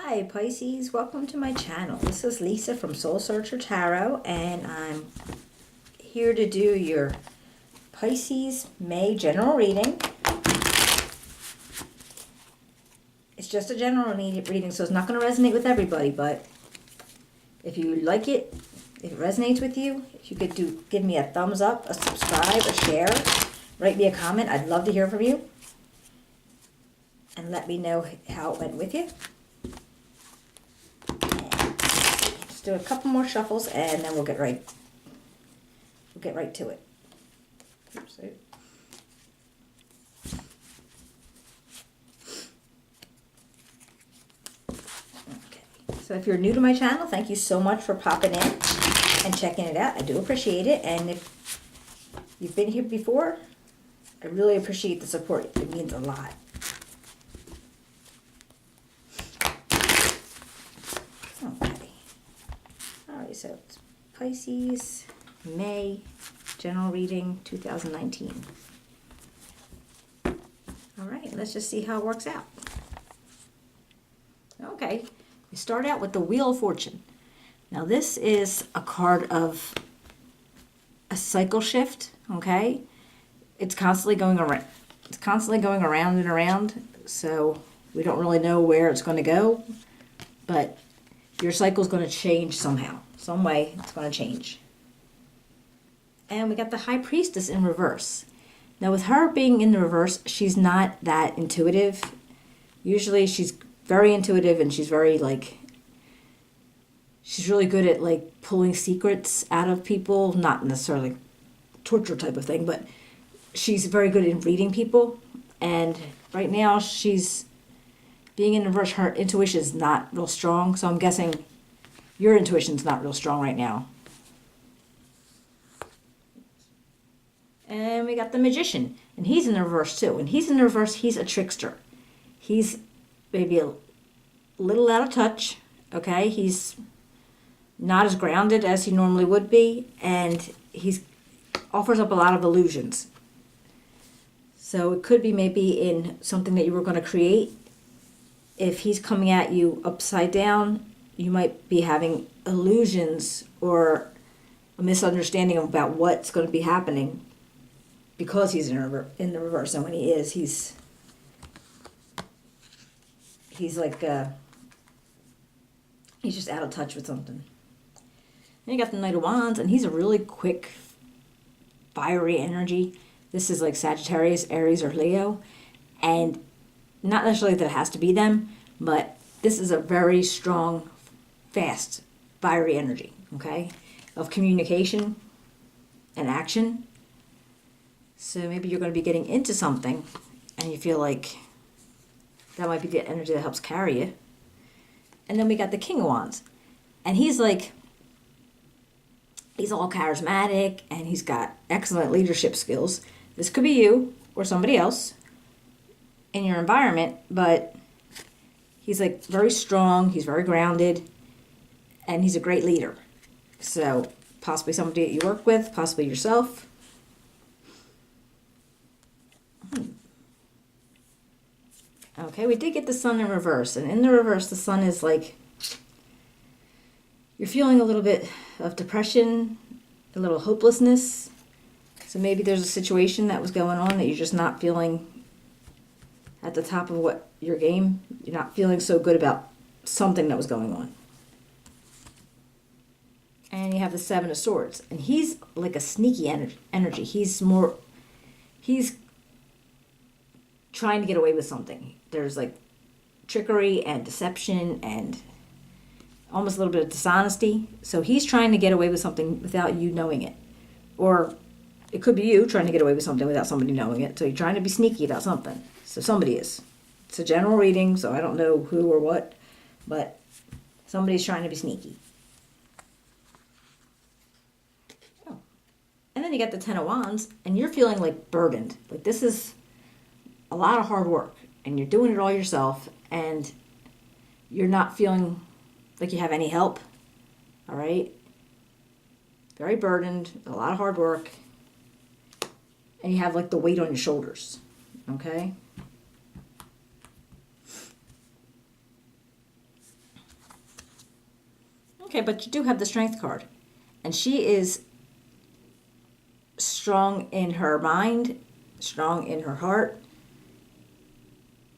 Hi Pisces, welcome to my channel. This is Lisa from Soul Searcher Tarot, and I'm here to do your Pisces May general reading. It's just a general reading, so it's not going to resonate with everybody, but if you like it, if it resonates with you, if you could give me a thumbs up, a subscribe, a share, write me a comment. I'd love to hear from you. And let me know how it went with you. Let's do a couple more shuffles and then we'll get right to it. Oops. Okay. So if you're new to my channel, thank you so much for popping in and checking it out. I do appreciate it. And if you've been here before, I really appreciate the support. It means a lot. So it's Pisces, May, general reading 2019. All right, let's just see how it works out. Okay, we start out with the Wheel of Fortune. Now this is a card of a cycle shift, okay? It's constantly going around. It's constantly going around and around, so we don't really know where it's going to go, but your cycle is going to change somehow. Some way it's going to change. And we got the High Priestess in reverse. Now with her being in the reverse, she's not that intuitive. Usually she's very intuitive and she's very she's really good at pulling secrets out of people. Not necessarily torture type of thing, but she's very good in reading people. And right now she's being in reverse, her intuition is not real strong. So I'm guessing your intuition's not real strong right now. And we got the Magician. And he's in the reverse too. When he's in the reverse, he's a trickster. He's maybe a little out of touch. Okay? He's not as grounded as he normally would be. And he offers up a lot of illusions. So it could be maybe in something that you were going to create. If he's coming at you upside down, you might be having illusions or a misunderstanding about what's going to be happening because he's in the reverse. And when he is, he's just out of touch with something. Then you got the Knight of Wands, and he's a really quick, fiery energy. This is like Sagittarius, Aries, or Leo. And not necessarily that it has to be them, but this is a very strong, fast, fiery energy, okay, of communication and action. So maybe you're going to be getting into something and you feel like that might be the energy that helps carry you. And then we got the King of Wands. And he's all charismatic and he's got excellent leadership skills. This could be you or somebody else in your environment, but he's very strong, he's very grounded, and he's a great leader. So possibly somebody that you work with, possibly yourself. Okay, we did get the Sun in reverse, and in the reverse the Sun is you're feeling a little bit of depression, a little hopelessness. So maybe there's a situation that was going on that you're just not feeling at the top of your game. You're not feeling so good about something that was going on. And you have the Seven of Swords. And he's like a sneaky energy. He's trying to get away with something. There's trickery and deception and almost a little bit of dishonesty. So he's trying to get away with something without you knowing it. Or it could be you trying to get away with something without somebody knowing it. So you're trying to be sneaky about something. So somebody is. It's a general reading, so I don't know who or what, but somebody's trying to be sneaky. Oh. And then you got the Ten of Wands, and you're feeling burdened. This is a lot of hard work, and you're doing it all yourself, and you're not feeling like you have any help. All right? Very burdened, a lot of hard work, and you have the weight on your shoulders. Okay? Okay, but you do have the Strength card. And she is strong in her mind, strong in her heart.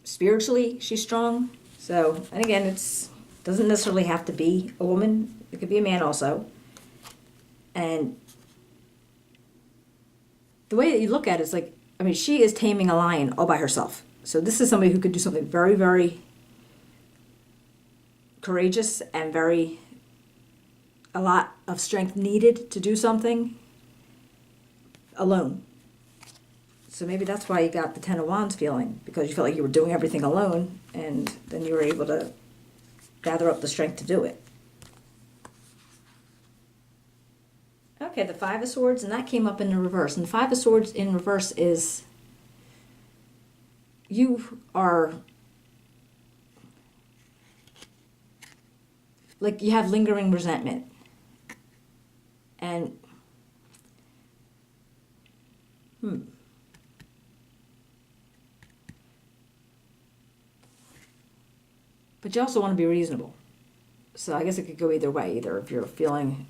Spiritually, she's strong. So, and again, it's doesn't necessarily have to be a woman. It could be a man also. And the way that you look at it is like, I mean, she is taming a lion all by herself. So this is somebody who could do something very, very courageous and a lot of strength needed to do something alone. So maybe that's why you got the Ten of Wands feeling, because you felt like you were doing everything alone, and then you were able to gather up the strength to do it. Okay, the Five of Swords, and that came up in the reverse. And the Five of Swords in reverse is you are like you have lingering resentment. And but you also want to be reasonable. So I guess it could go either way. Either if you're feeling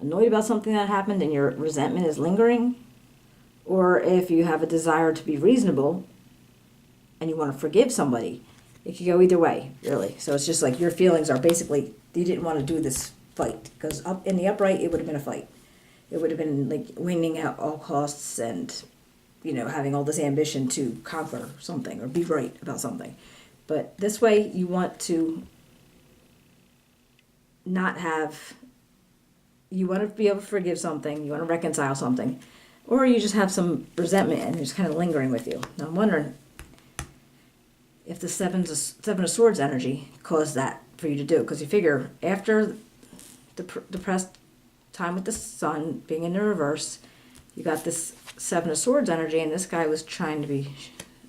annoyed about something that happened and your resentment is lingering, or if you have a desire to be reasonable and you want to forgive somebody. It could go either way, really. So it's just like your feelings are basically, you didn't want to do this fight. Because up in the upright, it would have been a fight. It would have been like winning at all costs and, you know, having all this ambition to conquer something or be right about something. But this way, you want to not have, you want to be able to forgive something, you want to reconcile something, or you just have some resentment and it's kind of lingering with you. Now I'm wondering if the Seven of Swords energy caused that for you to do, because you figure after the depressed time with the Sun being in the reverse, you got this Seven of Swords energy, and this guy was trying to be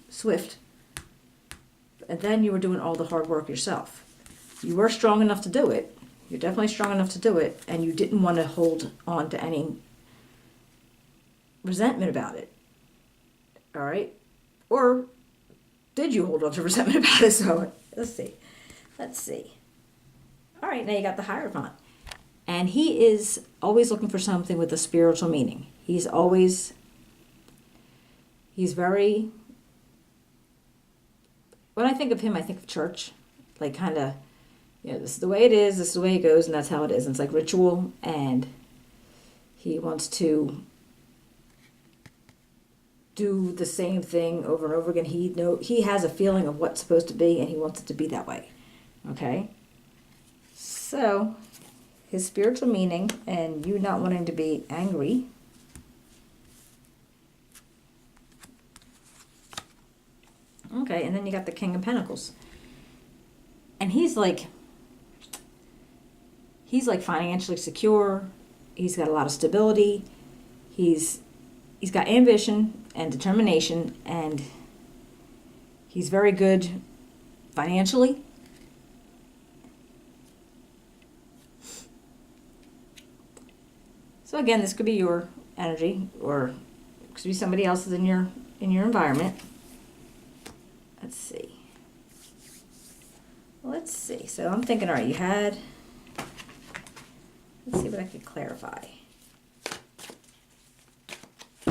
swift. And then you were doing all the hard work yourself. You were strong enough to do it. You're definitely strong enough to do it, and you didn't want to hold on to any resentment about it. All right? Or did you hold on to resentment about it? So let's see. All right, now you got the Hierophant. And he is always looking for something with a spiritual meaning. He's very, when I think of him, I think of church. Like kind of, you know, this is the way it is, this is the way it goes, and that's how it is. And it's like ritual, and he wants to do the same thing over and over again. He has a feeling of what's supposed to be, and he wants it to be that way. Okay? So, his spiritual meaning, and you not wanting to be angry. Okay, and then you got the King of Pentacles. And he's like financially secure. He's got a lot of stability. He's got ambition and determination, and he's very good financially. So again, this could be your energy, or it could be somebody else's in your environment. Let's see. So I'm thinking, all right, let's see what I could clarify.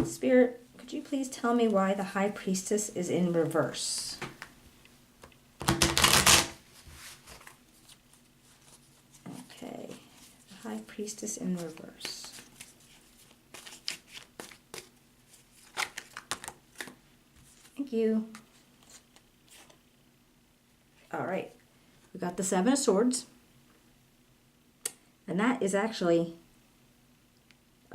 Spirit, could you please tell me why the High Priestess is in reverse? Okay, the High Priestess in reverse. Thank you. All right, we got the Seven of Swords. And that is actually,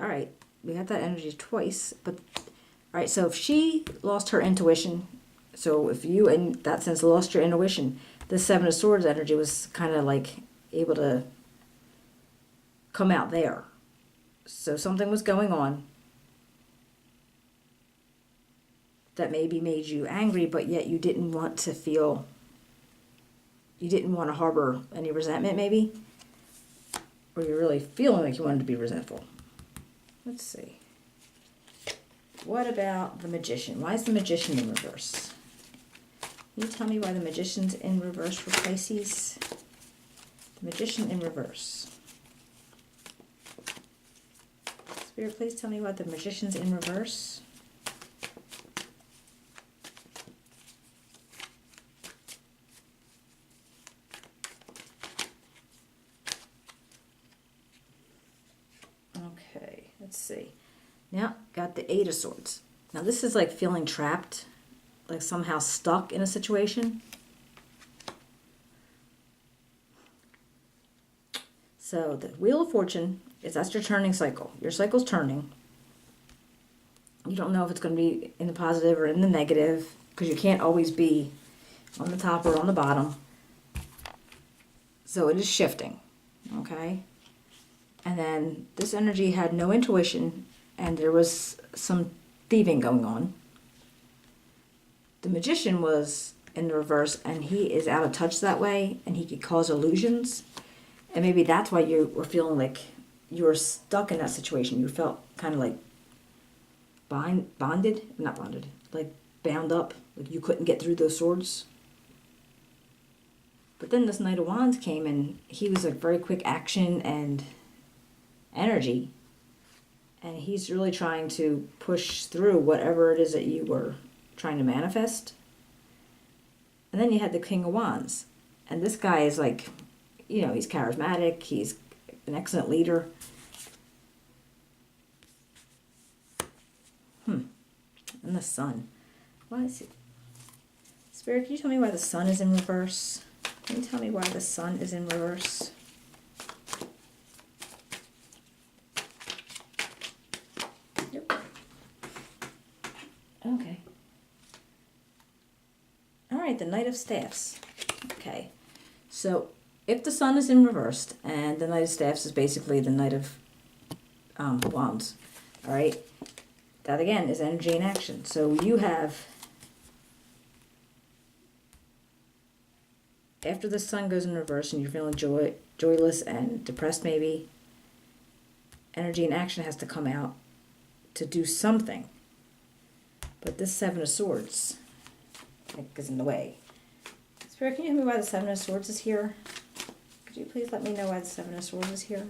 all right, we got that energy twice. But, all right, so if she lost her intuition, so if you, in that sense, lost your intuition, the Seven of Swords energy was kind of like able to come out there. So something was going on that maybe made you angry, but yet you didn't want to harbor any resentment maybe. Or you're really feeling like you wanted to be resentful. Let's see. What about the Magician? Why is the Magician in reverse? Can you tell me why the Magician's in reverse for Pisces? Magician in reverse. Spirit, please tell me what the Magician's in reverse. Okay, let's see. Now, got the Eight of Swords. Now, this is like feeling trapped, like somehow stuck in a situation. So the Wheel of Fortune is, that's your turning cycle. Your cycle's turning. You don't know if it's going to be in the positive or in the negative, because you can't always be on the top or on the bottom. So it is shifting, okay? And then this energy had no intuition, and there was some thieving going on. The Magician was in the reverse, and he is out of touch that way, and he could cause illusions. And maybe that's why you were feeling like you were stuck in that situation. You felt kind of like not bonded, like bound up, like you couldn't get through those swords. But then this Knight of Wands came, and he was like very quick action and energy. And he's really trying to push through whatever it is that you were trying to manifest. And then you had the King of Wands. And this guy is like, you know, he's charismatic. He's an excellent leader. And the Sun. Why is it? Spirit, can you tell me why the Sun is in reverse? Can you tell me why the Sun is in reverse? Yep. Okay. All right, the Knight of Staffs. Okay. So if the Sun is in reversed, and the Knight of Staffs is basically the Knight of Wands, all right, that again is energy in action. So you have, after the Sun goes in reverse and you're feeling joyless and depressed maybe, energy in action has to come out to do something. But this Seven of Swords is in the way. Spirit, can you tell me why the Seven of Swords is here? Could you please let me know why the Seven of Swords is here?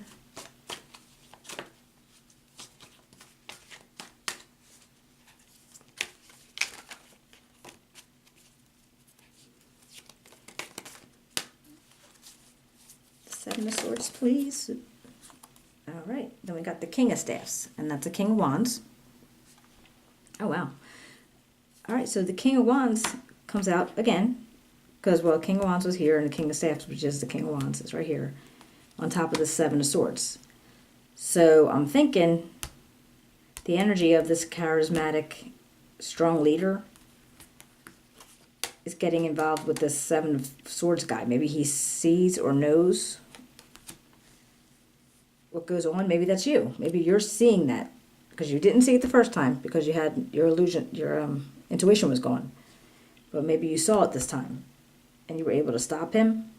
Seven of Swords, please. All right. Then we got the King of Staffs, and that's the King of Wands. Oh, wow. All right, so the King of Wands comes out again, because, well, King of Wands was here, and the King of Staffs, which is the King of Wands, is right here, on top of the Seven of Swords. So I'm thinking the energy of this charismatic, strong leader is getting involved with this Seven of Swords guy. Maybe he sees or knows what goes on. Maybe that's you. Maybe you're seeing that because you didn't see it the first time because you had your illusion, your intuition was gone. But maybe you saw it this time and you were able to stop him.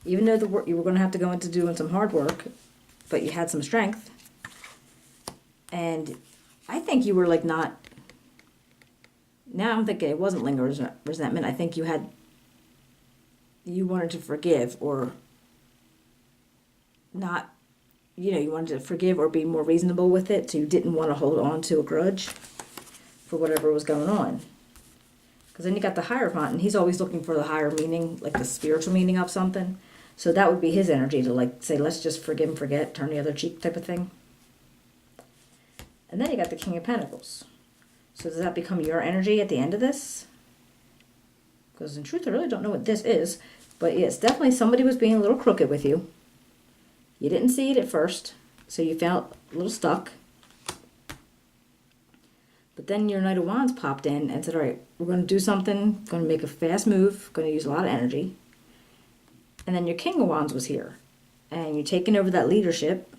Even though the work you were going to have to go into doing some hard work, but you had some strength. And I think you were like not. Now I'm thinking it wasn't lingering resentment. I think you wanted to forgive or not, you wanted to forgive or be more reasonable with it. So you didn't want to hold on to a grudge for whatever was going on. Because then you got the Hierophant, and he's always looking for the higher meaning, like the spiritual meaning of something. So that would be his energy to like say, let's just forgive and forget, turn the other cheek type of thing. And then you got the King of Pentacles. So does that become your energy at the end of this? Because in truth, I really don't know what this is. But yes, definitely somebody was being a little crooked with you. You didn't see it at first, so you felt a little stuck. But then your Knight of Wands popped in and said, all right, we're going to do something, going to make a fast move, going to use a lot of energy. And then your King of Wands was here. And you're taking over that leadership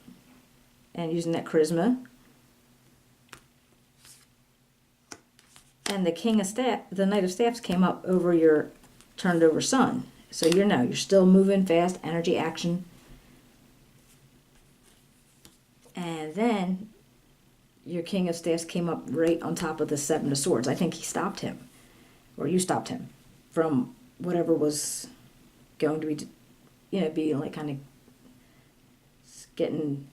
and using that charisma. And the the Knight of Staffs came up over your turned over Sun. So you're still moving fast, energy, action. And then your King of Staffs came up right on top of the Seven of Swords. I think he stopped him, or you stopped him from whatever was going to be, be like kind of getting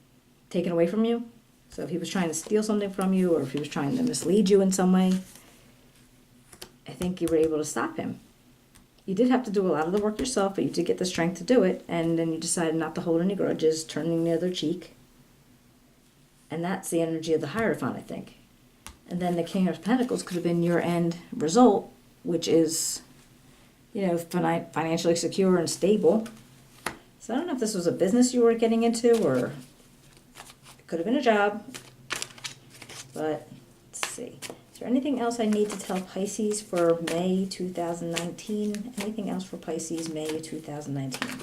taken away from you. So if he was trying to steal something from you, or if he was trying to mislead you in some way, I think you were able to stop him. You did have to do a lot of the work yourself, but you did get the strength to do it, and then you decided not to hold any grudges, turning the other cheek. And that's the energy of the Hierophant, I think. And then the King of Pentacles could have been your end result, which is, financially secure and stable. So I don't know if this was a business you were getting into, or it could have been a job. But let's see. Is there anything else I need to tell Pisces for May 2019? Anything else for Pisces May 2019?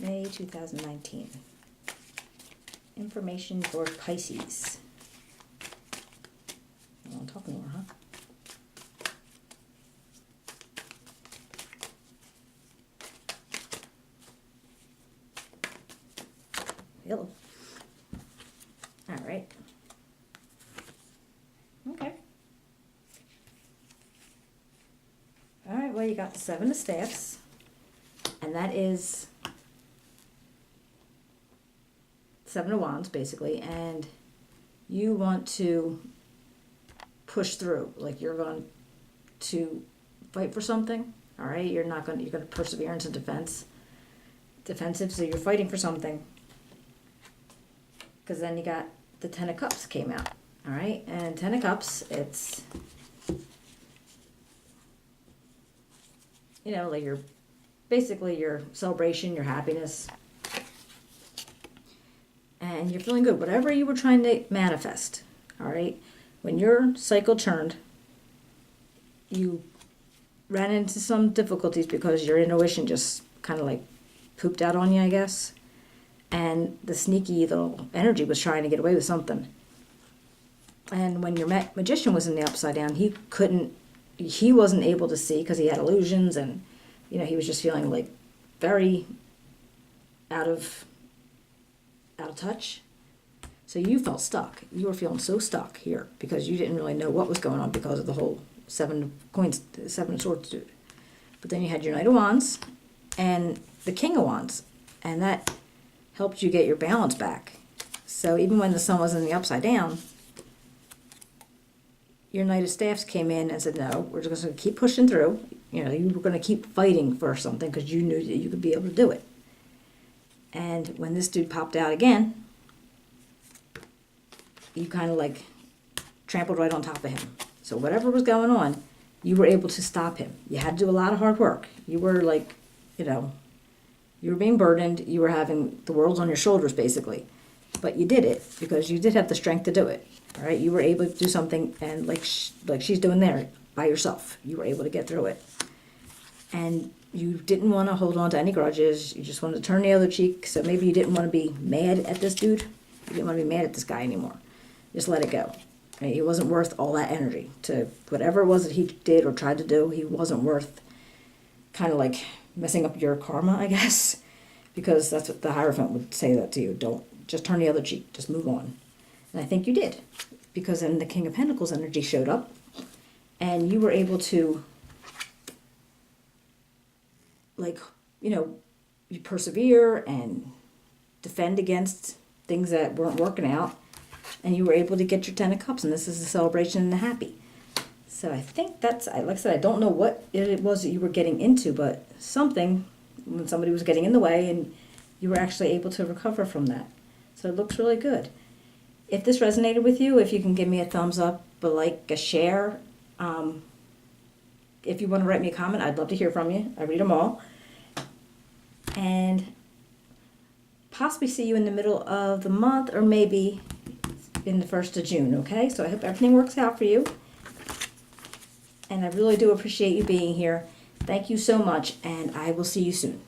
May 2019. Information for Pisces. I won't talk anymore, huh? Hello. All right. Okay. All right, well, you got the Seven of Staffs, and that is Seven of Wands, basically, and you want to push through. Like, you're going to fight for something, all right? You're going to perseverance and defensive, so you're fighting for something. Because then you got the Ten of Cups came out, all right? And Ten of Cups, it's, like basically your celebration, your happiness, and you're feeling good. Whatever you were trying to manifest, all right? When your cycle turned, you ran into some difficulties because your intuition just kind of like pooped out on you, I guess. And the sneaky little energy was trying to get away with something. And when your magician was in the upside down, he wasn't able to see because he had illusions, and he was just feeling like very out of touch. So you felt stuck. You were feeling so stuck here because you didn't really know what was going on because of the whole Seven of Coins, Seven of Swords dude. But then you had your Knight of Wands and the King of Wands, and that helped you get your balance back. So even when the sun was in the upside down, your Knight of Staffs came in and said, no, we're just going to keep pushing through. You were going to keep fighting for something because you knew that you could be able to do it. And when this dude popped out again, you kind of like trampled right on top of him. So whatever was going on, you were able to stop him. You had to do a lot of hard work. You were like, you were being burdened. You were having the world's on your shoulders, basically. But you did it because you did have the strength to do it. All right? You were able to do something, and like she's doing there by yourself, you were able to get through it. And you didn't want to hold on to any grudges. You just wanted to turn the other cheek. So maybe you didn't want to be mad at this dude. You didn't want to be mad at this guy anymore. Just let it go. Right? He wasn't worth all that energy. To whatever it was that he did or tried to do, he wasn't worth kind of like messing up your karma, I guess. Because that's what the Hierophant would say that to you. Don't, just turn the other cheek. Just move on. And I think you did. Because then the King of Pentacles energy showed up. And you were able to, you persevere and defend against things that weren't working out. And you were able to get your Ten of Cups. And this is the celebration and the happy. So I think that's, like I said, I don't know what it was that you were getting into, but something, when somebody was getting in the way, and you were actually able to recover from that. So it looks really good. If this resonated with you, if you can give me a thumbs up, a like, a share. If you want to write me a comment, I'd love to hear from you. I read them all. And possibly see you in the middle of the month, or maybe in the 1st of June, okay? So I hope everything works out for you. And I really do appreciate you being here. Thank you so much, and I will see you soon.